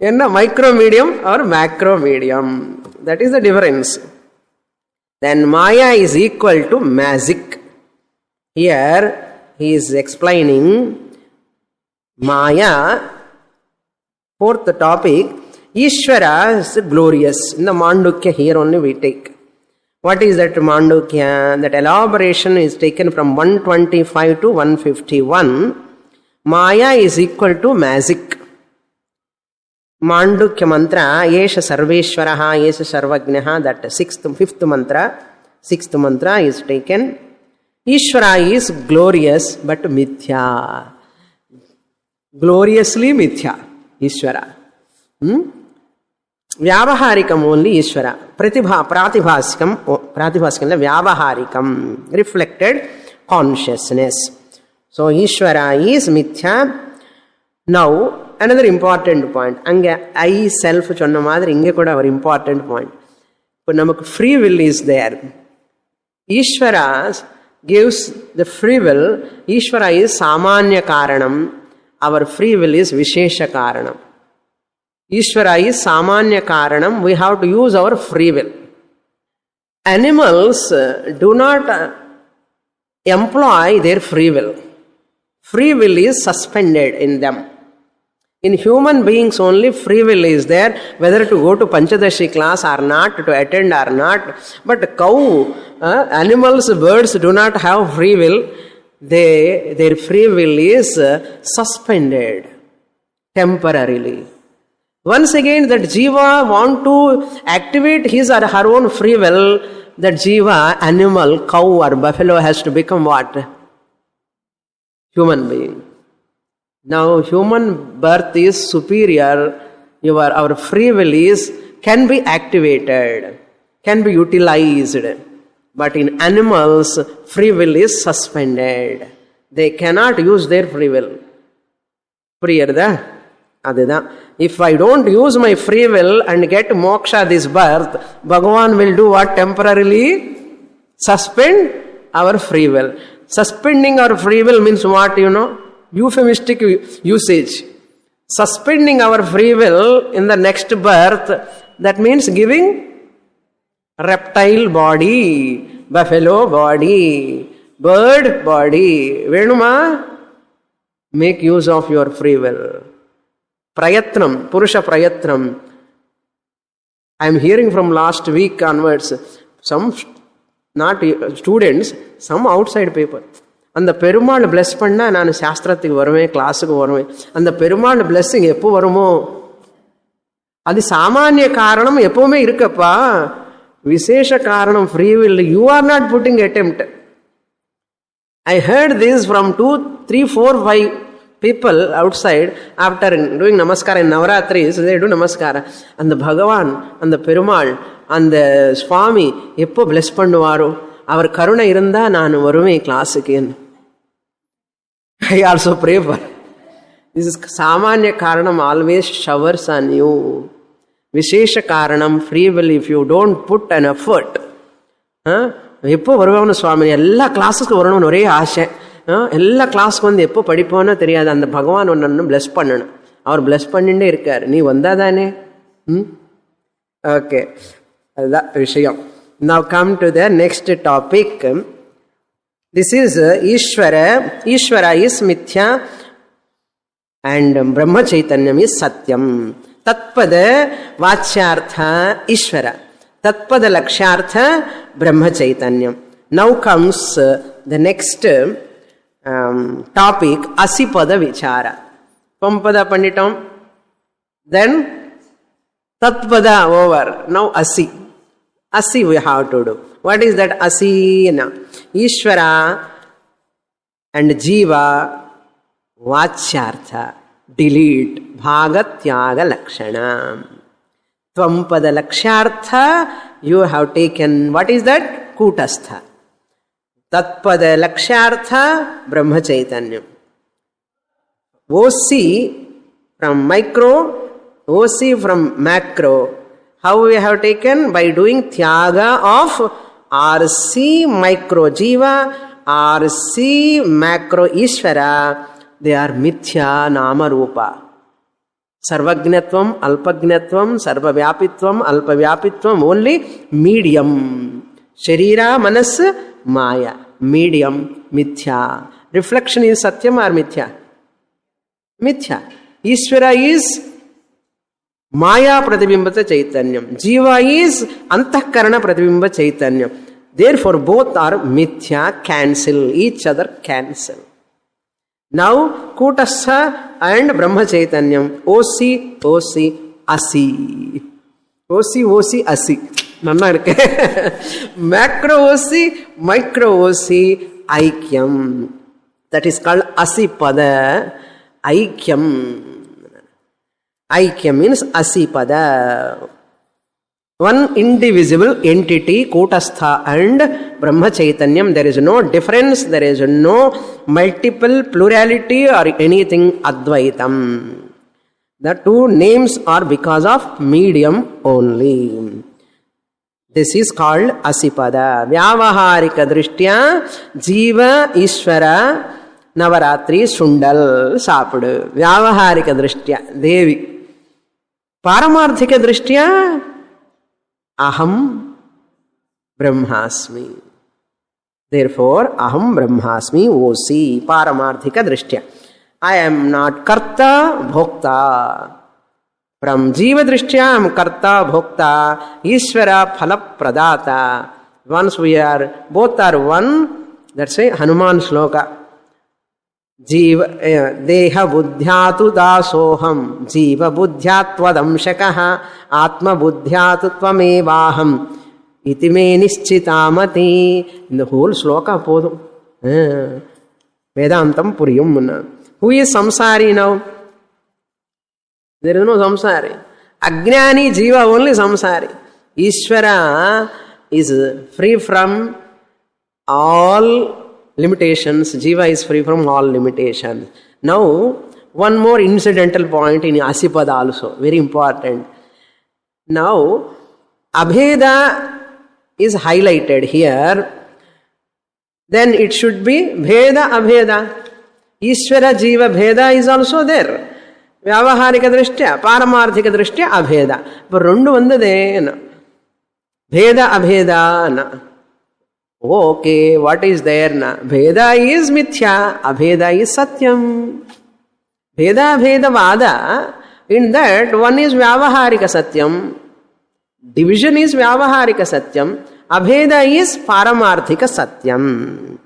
In a micro medium or macro medium. That is the difference. Then Maya is equal to magic. Here he is explaining Maya. Fourth topic, Ishvara is glorious. In the Mandukya here only we take. What is that Mandukya? That elaboration is taken from 125 to 151. Maya is equal to magic. Mandukya mantra, Yesha Sarveshwaraha, Yesha Sarvagnaha, that fifth mantra is taken. Ishvara is glorious but mithya. Gloriously mithya, Ishvara. Vyavaharikam only Ishvara. Pratibhasikam Vyavaharikam. Reflected consciousness. So Ishvara is mithya. Now, another important point. I self chonna madri inge kuda our important point. But namak free will is there. Ishvara gives the free will. Ishvara is samanya karanam. Our free will is vishesha karanam. Ishvara is samanya karanam. We have to use our free will. Animals do not employ their free will. Free will is suspended in them. In human beings only free will is there, whether to go to Panchadashi class or not, to attend or not. But cow, animals, birds do not have free will. Their free will is suspended temporarily. Once again, that jiva want to activate his or her own free will, that jiva, animal, cow or buffalo has to become what? Human being. Now, human birth is superior. Our free will can be activated. can be utilized. But in animals, free will is suspended. They cannot use their free will. புரியுறதா? அதுதான். If I don't use my free will and get moksha this birth, Bhagavan will do what? Temporarily suspend our free will. Suspending our free will means what? Euphemistic usage. Suspending our free will in the next birth, that means giving reptile body, buffalo body, bird body. Venuma, make use of your free will. Prayatnam, Purusha Prayatnam. I am hearing from last week onwards, some, not students, some outside people. அந்த Perumal plus பண்ணா நான் சாஸ்திரத்துக்கு வருவேன், கிளாஸுக்கு வருவேன். அந்த Perumal blessing எப்போ வருமோ? அது சாமானிய காரணம் எப்பவுமே இருக்கப்பா. விசேஷ காரணம் free will. You are not pudding attempt. I heard this from 2, 3, 4, 5 people outside after doing namaskara in Navaratris. They do namaskara. அந்த பகவான், அந்த பெருமாள், அந்த சுவாமி எப்போ பிளஸ் பண்ணுவாரோ, அவர் கருணை இருந்தா நான் வருவேன் கிளாஸுக்கு. I also pray for. This is samanya karanam always showers on you. Vishesha karanam free will, if you don't put an effort. எப்போ வருவான்னு சுவாமி, எல்லா கிளாஸுக்கு வரணும்னு ஒரே ஆசை. எல்லா கிளாஸுக்கு வந்து எப்போ படிப்போன்னு தெரியாது. அந்த பகவான் ஒன்று பிளஸ் பண்ணணும். அவர் பிளஸ் பண்ணிட்டே இருக்கார். நீ வந்தா தானே. ஓகே, அதுதான் விஷயம். Now come to the next topic. This is Ishvara. Ishvara is Mithya and Brahma Chaitanyam is Satyam. Tatpada Vachyartha Ishvara. Tatpada Lakshyartha Brahma Chaitanyam. Now comes the next topic, Asipada Vichara. Pampada Panditam. Then Tatpada over. Now Asi. Asi we have to do. What is that Asina? Ishvara and Jiva Vachyartha. Delete. Bhagatyaga Lakshana. Tvampada Lakshyartha you have taken. What is that? Kutastha. Tatpada Lakshyartha Brahma Chaitanyam. OC from micro, OC from macro. How we have taken? By doing Tyaga of RC micro Jiva, RC macro Ishvara. They are Mithya Nama Rupa. Sarvagnatvam, Alpagnatvam, Sarvavyapitvam, Alpavyapitvam, only medium. Sharira, Manas, Maya. Medium, Mithya. Reflection is Satyam or Mithya? Mithya. Ishvara is Maya Pratibhimbata Chaitanyam. Jiva is Antakarana Pratibhimba Chaitanyam. Therefore both are Mithya, cancel, each other cancel. Now Kutastha and Brahma Chaitanyam. OC, OC, Asi. OC, OC, Asi. Nanna irukke. Macro OC, micro OC, Aikyam. That is called Asipada. Aikyam. Aikyam means Asipada. One indivisible entity, Kutastha and Brahma Chaitanyam. There is no difference, there is no multiple plurality or anything Advaitam. The two names are because of medium only. This is called Asipada. Vyavaharika Drishtya Jiva Ishvara Navaratri Sundal Sapadu. Vyavaharika Drishtya Devi. Paramarthika Drishtya Aham Brahmasmi. Therefore, Aham Brahmasmi OC. Paramarthika Drishtya. I am not Karta Bhokta. From Jiva Drishtya, I am Karta Bhokta. Ishvara Phala Pradata. Once we are, both are one. That's a Hanuman Shloka. Jiva Deha Buddhyatu Dasoham. Jiva Buddhyatvadamshakaha. Atma Buddhyatu Tvamevaham. Iti me Nischitamati. In the whole Shloka Podum. Vedantam Puriyum. Who is samsari now? There is no samsari. Ajnani Jiva only samsari. Ishvara is free from all limitations. Jiva is free from all limitations. Now, one more incidental point in Asipada also, very important. Now, Abheda is highlighted here. Then it should be Bheda Abheda. Ishvara Jiva Bheda is also there. Vyavaharika Drishtya, Paramarthika Drishtya, Abheda. But Rundu Vandade. Bheda Abheda na. Okay, what is there na? Bheda is Mithya, Abheda is Satyam. Bheda Bheda Vada, in that one is Vyavaharika Satyam, division is Vyavaharika Satyam, Abheda is Paramarthika Satyam.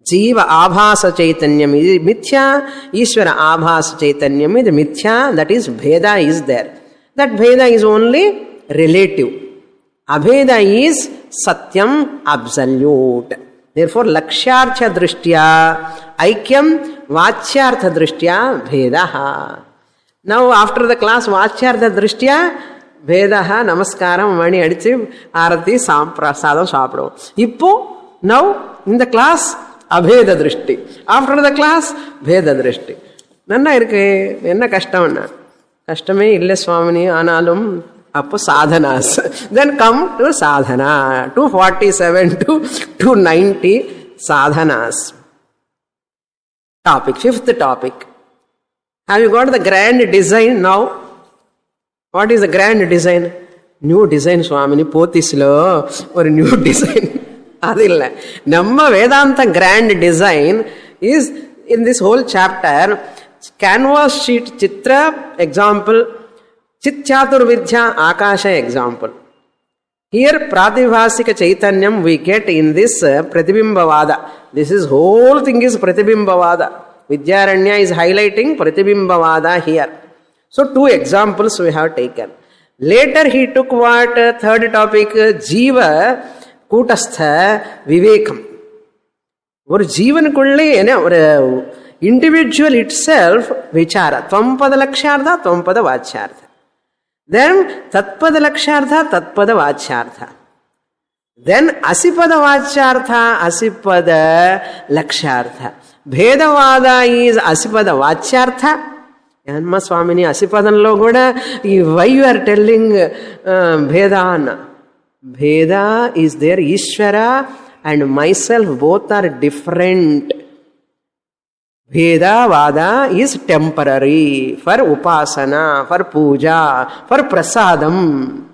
Jiva Abhasa Chaitanyam is Mithya, Ishvara Abhasa Chaitanyam is Mithya, that is Bheda is there. That Bheda is only relative. Abheda is Satyam absolute. Therefore, Lakshyartha Drishtya Aikyam Vachyartha Drishtya Bhedaha. Now, after the class Vachyartha Drishtya Bhedaha Namaskaram Mani Adichi Arati Samprasadam Sapro. Ippo, now in the class Abheda Drishti. After the class Bheda Drishti. Nanna irke, enna kashtamana. Kashtame ille Swamini Analum. Up sadhanas. Then come to sadhana. 247 to 290 sadhanas. Topic, fifth topic. Have you got the grand design now? What is the grand design? New design, Swamini. Potislo or new design. Adilla. Namma Vedanta grand design is in this whole chapter. Canvas sheet chitra example. Chitchaturvidya Akasha example. Here Pratibhasika Chaitanyam we get in this Pratibimbavada. This is whole thing is Pratibimbavada. Vidyaranya is highlighting Pratibimbavada here. So two examples we have taken. Later he took what? Third topic, Jiva Kutastha Vivekam. Or Jivan Kulli, or individual itself, Vichara. Tvapada Lakshyartha, Tvapada Vachyartha. Then Tatpada Lakshyartha, Tatpada Vachyartha. Then Asipada Vachyartha, Asipada Lakshyartha. Bhedavada is Asipada Vachyartha. Yanma Swamini Asipadanlo Goda, why you are telling Bhedana? Bheda is there, Ishvara and myself both are different. Bheda Vada is temporary for upasana, for puja, for prasadam,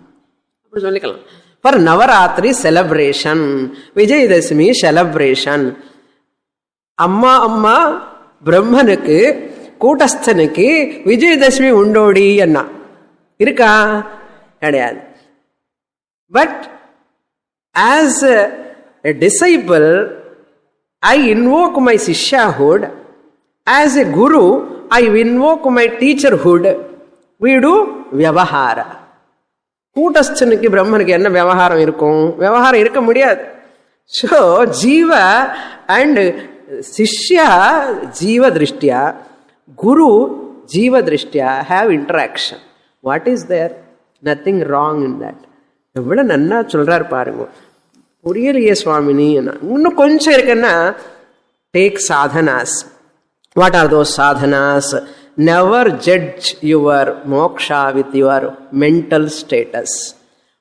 for Navaratri celebration, Vijayadashmi celebration. Amma Brahmanukku, Kootasthanaku, Vijayadashmi undodi anna. Irka? Kadayadu. But as a disciple, I invoke my Sishyahood. As a guru, I invoke my teacherhood. We do Vyavahara. Kootasthanaku Brahmanukku enna Vyavaharam irukum? Vyavaharam irukka mudiyadu. So, Jiva and Sishya Jiva Drishtya, Guru Jiva Drishtya have interaction. What is there? Nothing wrong in that. Evvada nanna solrar paarengo. Puriyaliye Swamini enna. Innu koncham irukana take sadhanas. What are those sadhanas? Never judge your moksha with your mental status.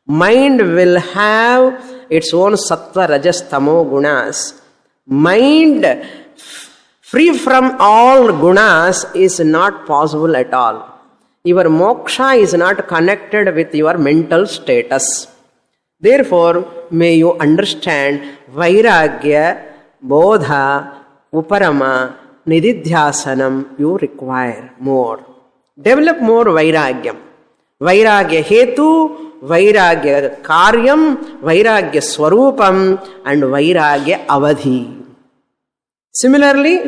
Mind will have its own sattva, rajas, tamo gunas. Mind free from all gunas is not possible at all. Your moksha is not connected with your mental status. Therefore, may you understand Vairagya, Bodha, Uparama, Nididhyasanam you require more. Develop more Vairagyam. Vairagya Hetu, Vairagya Karyam, Vairagya Swarupam, and Vairagya Avadhi. Similarly,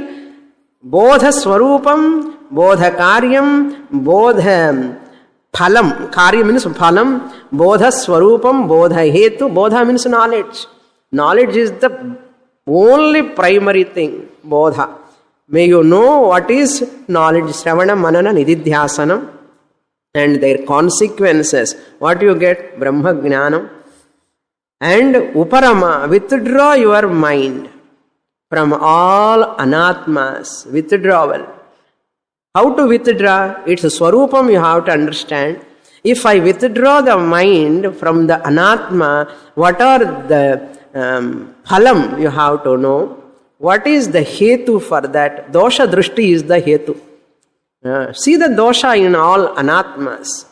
Bodha Swarupam, Bodha Karyam, Bodha Phalam. Karya means Phalam, Bodha Swarupam, Bodha Hetu. Bodha means knowledge. Knowledge is the only primary thing. Bodha. May you know what is knowledge. Shravana, Manana, Nididhyasanam. and their consequences. What you get? Brahma Jnanam. And Uparama, withdraw your mind from all anatmas. Withdrawal. How to withdraw? It's a swarupam you have to understand. If I withdraw the mind from the anatma, what are the phalam you have to know? What is the hetu for that? Dosha drishti is the hetu. See the dosha in all anatmas.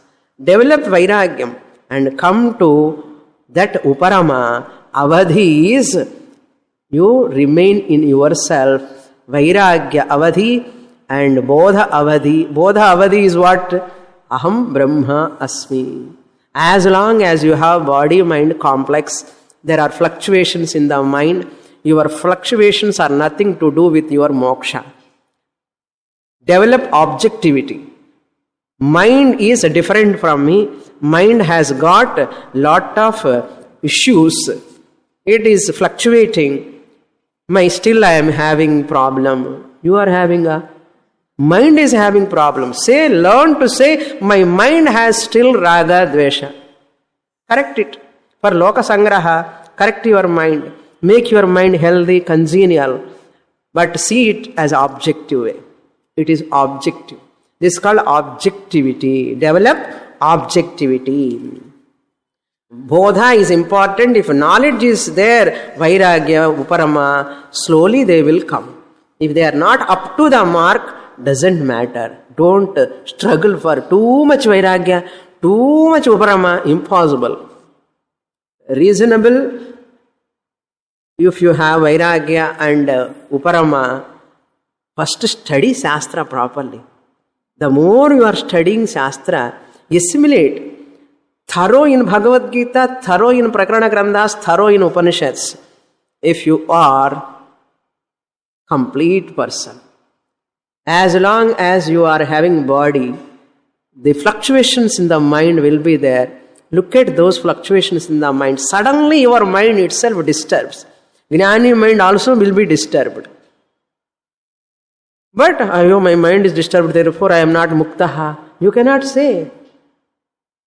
Develop vairagyam and come to that uparama. Avadhi is you remain in yourself. Vairagya avadhi and bodha avadhi. Bodha avadhi is what? Aham Brahma Asmi. As long as you have body-mind complex, there are fluctuations in the mind. Your fluctuations are nothing to do with your moksha. Develop objectivity. Mind is different from me. Mind has got lot of issues. It is fluctuating. Still I am having problem. You are having a mind is having problem. Learn to say, my mind has still raga, dvesha. Correct it. For loka sangraha, correct your mind. Make your mind healthy, congenial. But see it as objective way. It is objective. This is called objectivity. Develop objectivity. Bodha is important. If knowledge is there, vairagya, uparama, slowly they will come. If they are not up to the mark, doesn't matter. Don't struggle for too much vairagya, too much uparama, impossible. Reasonable, if you have vairagya and uparama, first study Shastra properly. The more you are studying Shastra, assimilate. Thorough in Bhagavad Gita, thorough in Prakarana Granthas, thorough in Upanishads. If you are complete person. As long as you are having body, the fluctuations in the mind will be there. Look at those fluctuations in the mind. Suddenly your mind itself disturbs. Jnani mind also will be disturbed. But my mind is disturbed, therefore I am not muktaha. You cannot say.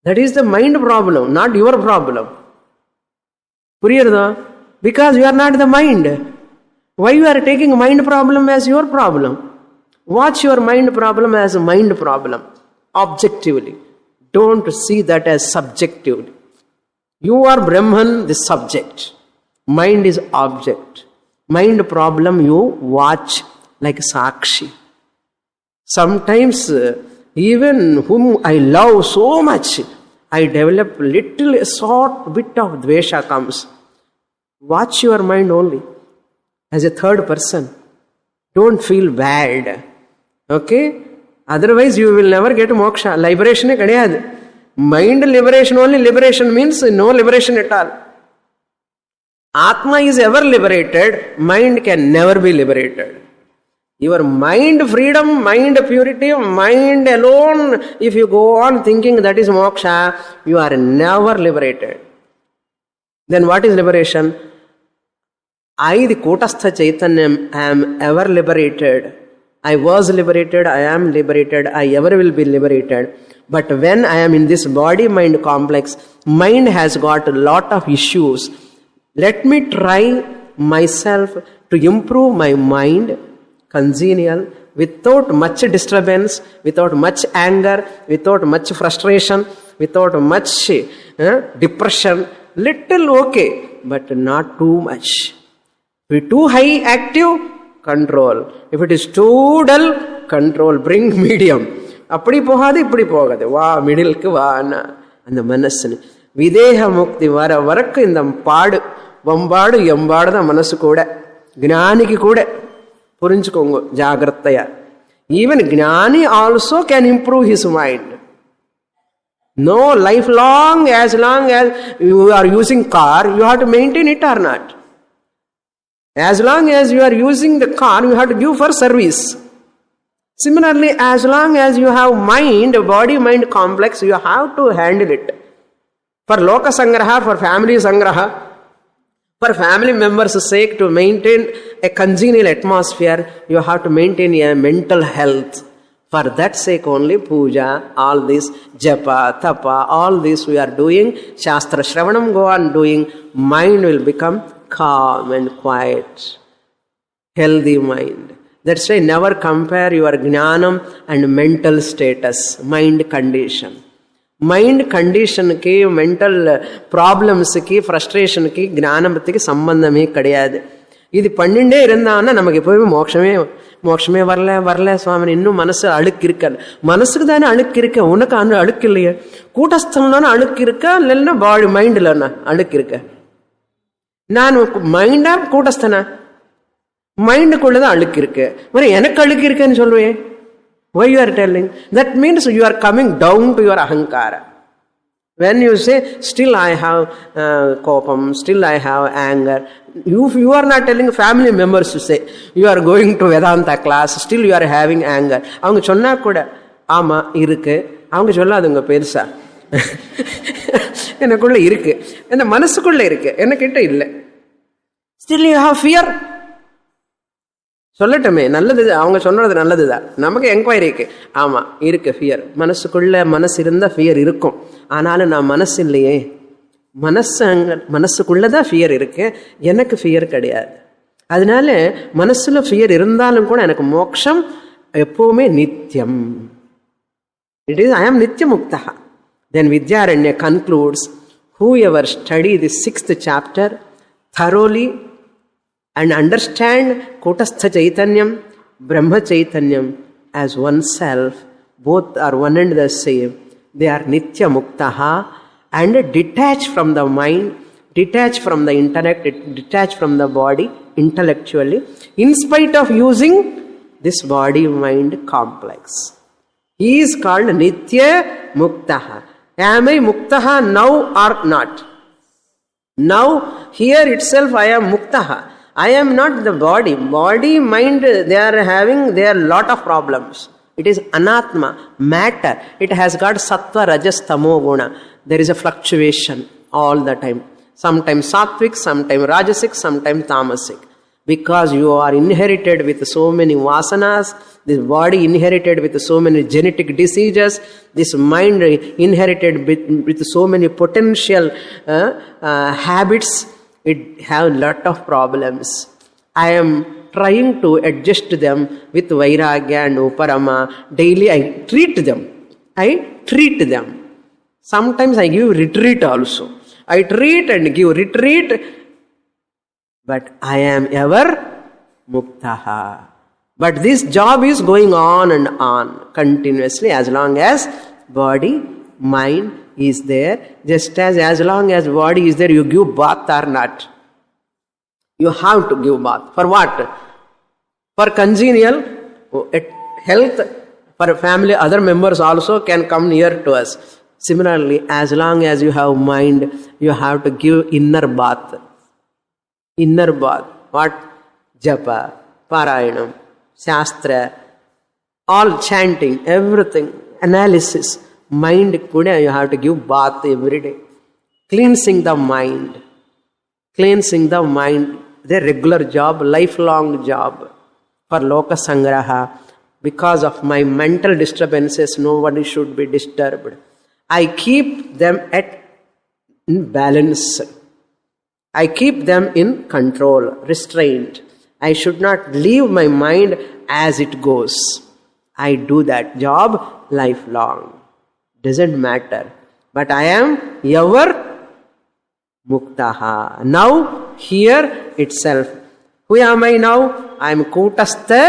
That is the mind problem, not your problem. Puriyartha? Because you are not the mind. Why you are taking mind problem as your problem? Watch your mind problem as a mind problem. Objectively. Don't see that as subjectively. You are Brahman, the subject. Mind is object. Mind problem you watch like Sakshi. Sometimes even whom I love so much, I develop little short bit of dvesha comes. Watch your mind only as a third person. Don't feel bad. Okay? Otherwise you will never get moksha. Liberation is kadiyadu. Mind liberation only. Liberation means no liberation at all. Atma is ever liberated. Mind can never be liberated. Your mind freedom, mind purity, mind alone, if you go on thinking that is moksha, you are never liberated. Then what is liberation? I, the Kotastha Chaitanya, am ever liberated. I was liberated, I am liberated, I ever will be liberated. But when I am in this body-mind complex, mind has got a lot of issues. Let me try myself to improve my mind, congenial, without much disturbance, without much anger, without much frustration, without much depression. Little okay, but not too much. If it is too high active, control. If it is too dull, control. Bring medium. Appadi pohadu, ippadi pogadu. Va, middle ku va, and the manasani. Videha mukti vara varakku in the paadu, vambadu, yambadu, the manasu kuda. Gnani ki kuda. Purinchukongo, jagrattaya. Even Gnani also can improve his mind. No, lifelong, as long as you are using car, you have to maintain it or not. As long as you are using the car, you have to give for service. Similarly, as long as you have mind, body-mind complex, you have to handle it. For loka sangraha, for family sangraha, for family members' sake, to maintain a congenial atmosphere, you have to maintain a mental health. For that sake only puja, all this japa, tapa, all this we are doing, Shastra Shravanam go on doing, mind will become calm and quiet, healthy mind. That's why never compare your jnanam and mental status, mind condition. Mind condition ki, mental problems ki, frustration ki, jnanamatti sambandhame kadiyadu. இது பண்ணிண்டே இருந்தான்னா நமக்கு எப்போவுமே மோட்சமே வரல சுவாமி, இன்னும் மனசு அழுக்கு இருக்க. மனசுக்கு தானே அழுக்கு இருக்க, உனக்கு அந்த அழுக்கு இல்லையே. கூட்டஸ்தம்னா அழுக்கு இருக்கா, இல்லைன்னா பாடி மைண்டில் அழுக்கு இருக்க. நான் மைண்டா கூட்டஸ்தனா? மைண்டுக்குள்ளதான் அழுக்கு இருக்கு. எனக்கு அழுக்கு இருக்குன்னு சொல்லுவேன். Why you are telling? That means you are coming down to your ahankara. When you say, still I have kopam, still I have anger, you are not telling family members to say, you are going to Vedanta class, still you are having anger. அவங்க சொன்னா கூட ஆமா இருக்கு, அவங்க சொல்லாதுங்க பெருசா. எனக்குள்ள இருக்கு, என்ன மனசுக்குள்ள இருக்கு, என்ன கிட்ட இல்லை. Still you have fear. சொல்லட்டுமே, நல்லது, அவங்க சொன்னது நல்லதுதான். நமக்கு என்கொயரிக்கு ஆமா இருக்கு ஃபியர். மனசு இருந்தா ஃபியர் இருக்கும். ஆனாலும் நான் மனசு இல்லையே, மனசுக்குள்ளதான் ஃபியர் இருக்கு, எனக்கு ஃபியர் கிடையாது. அதனால மனசுல ஃபியர் இருந்தாலும் கூட எனக்கு மோட்சம் எப்பவுமே நித்தியம். இட் இஸ் ஐ ஆம் நித்திய முக்தா. Then Vidyaranya concludes, whoever study the 6th chapter thoroughly and understand Kutastha Chaitanyam, Brahma Chaitanyam as oneself, both are one and the same. They are Nitya Muktaha and detached from the mind, detached from the intellect, detached from the body intellectually, in spite of using this body-mind complex. He is called Nitya Muktaha. Am I Muktaha now or not? Now, here itself I am Muktaha. I am not the body. Body, mind, they are lot of problems. It is anatma, matter. It has got sattva, rajas, tamo guna. There is a fluctuation all the time. Sometimes sattvic, sometimes rajasic, sometimes tamasic. Because you are inherited with so many vasanas, this body inherited with so many genetic diseases, this mind inherited with so many potential habits, it have lot of problems. I am trying to adjust them with vairagya and uparama. Daily I treat them. Sometimes I give retreat also. I treat and give retreat, but I am ever muktaha. But this job is going on and on continuously as long as body, mind is there. Just as long as body is there, you give bath or not. You have to give bath. For what? For congenial health, for family, other members also can come near to us. Similarly, as long as you have mind, you have to give inner bath. Inner bath. What? Japa, Parayanam, Shastra, all chanting, everything, analysis. Mind kuda you have to give bath every day. Cleansing the mind. The regular job, lifelong job. For Loka Sangraha, because of my mental disturbances, nobody should be disturbed. I keep them in balance. I keep them in control, restraint. I should not leave my mind as it goes. I do that job lifelong. Doesn't matter. But I am ever muktaha. Now, here itself. Who am I now? I am Kutastha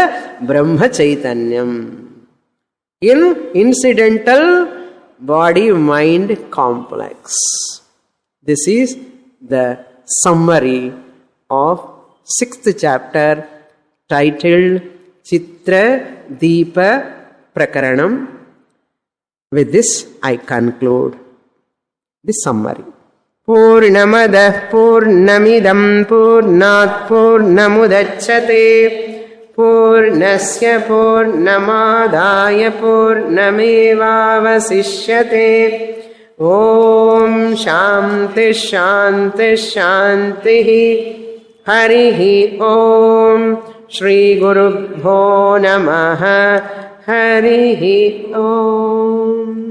Brahma Chaitanyam. In incidental body-mind complex. This is the summary of 6th chapter titled Chitra Deepa Prakaranam. With this, I conclude the summary. Purnamadah Purnamidam Purnat Purnamudachyate Purnasya Purnamadaya Purnamevavasishyate. Om Shanti Shanti Shanti. Harihi Om Shri Gurubhyo Namaha. हरिः ॐ